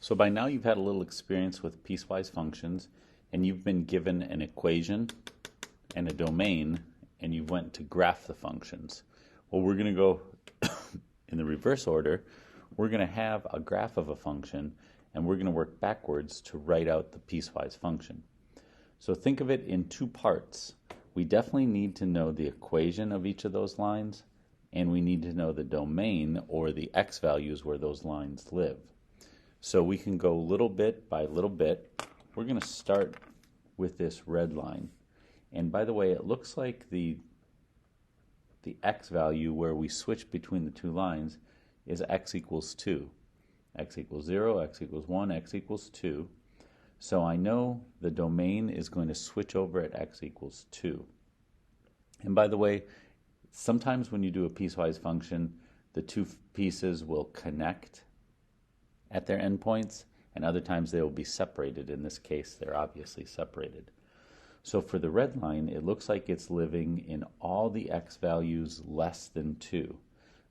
So by now you've had a little experience with piecewise functions and you've been given an equation and a domain and you went to graph the functions. Well, we're going to go in the reverse order. We're going to have a graph of a function and we're going to work backwards to write out the piecewise function. So think of it in two parts. We definitely need to know the equation of each of those lines and we need to know the domain or the x values where those lines live. So we can go little bit by little bit. We're going to start with this red line. And by the way, it looks like the x value where we switch between the two lines is x equals 2. X equals 0, x equals 1, x equals 2. So I know the domain is going to switch over at x equals 2. And by the way, sometimes when you do a piecewise function, the two pieces will connect at their endpoints, and other times they will be separated. In this case, they're obviously separated. So for the red line, it looks like it's living in all the x values less than 2.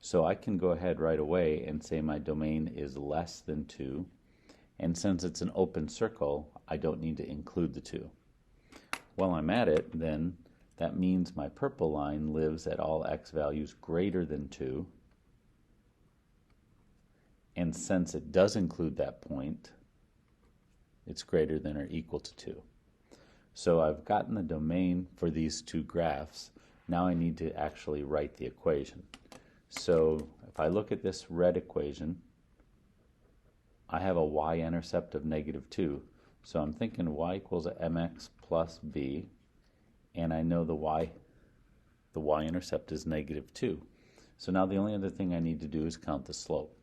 So I can go ahead right away and say my domain is less than 2. And since it's an open circle, I don't need to include the 2. While I'm at it, then, that means my purple line lives at all x values greater than 2. And since it does include that point, it's greater than or equal to 2. So I've gotten the domain for these two graphs. Now I need to actually write the equation. So if I look at this red equation, I have a y-intercept of -2. So I'm thinking y equals mx plus b, and I know the y-intercept is -2. So now the only other thing I need to do is count the slope.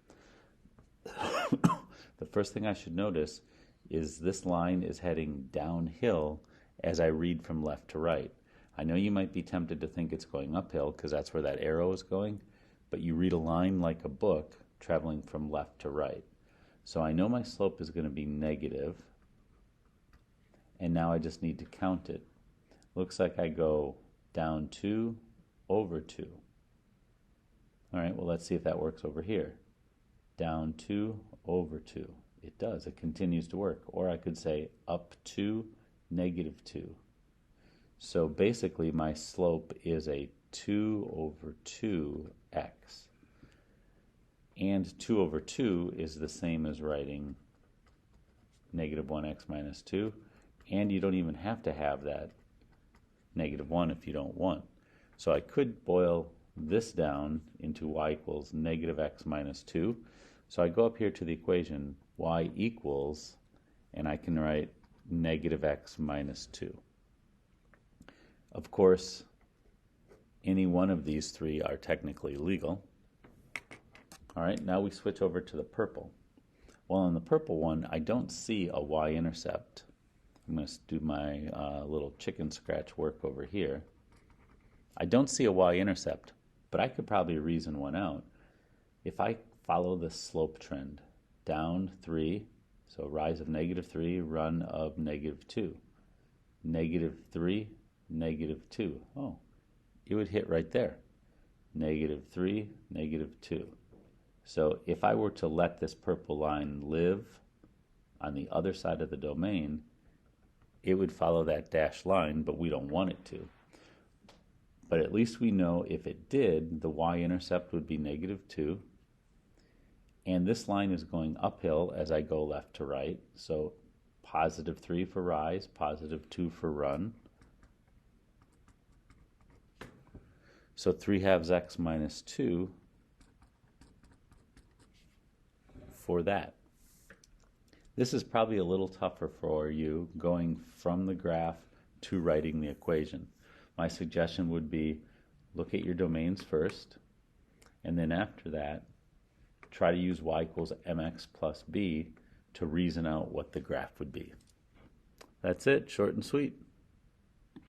The first thing I should notice is this line is heading downhill as I read from left to right. I know you might be tempted to think it's going uphill because that's where that arrow is going, but you read a line like a book traveling from left to right. So I know my slope is going to be negative, and now I just need to count it. Looks like I go down 2 over 2. All right, well, let's see if that works over here. Down 2 over 2. It does. It continues to work. Or I could say up to -2. So basically my slope is a 2 over 2x. And 2 over 2 is the same as writing -1x minus 2. And you don't even have to have that -1 if you don't want. So I could boil this down into y equals -x minus 2. So I go up here to the equation y equals, and I can write -x minus 2. Of course, any one of these three are technically legal. All right, now we switch over to the purple. Well, on the purple one, I don't see a y-intercept. I'm going to do my little chicken scratch work over here. I don't see a y-intercept, but I could probably reason one out. If I follow the slope trend, down 3, so rise of -3, run of -2. -3, -2. Oh, it would hit right there. -3, -2. So if I were to let this purple line live on the other side of the domain, it would follow that dashed line, but we don't want it to. But at least we know if it did, the y-intercept would be -2. And this line is going uphill as I go left to right. So +3 for rise, +2 for run. So 3/2 x minus 2 for that. This is probably a little tougher for you going from the graph to writing the equation. My suggestion would be look at your domains first, and then after that, try to use y equals mx plus b to reason out what the graph would be. That's it, short and sweet.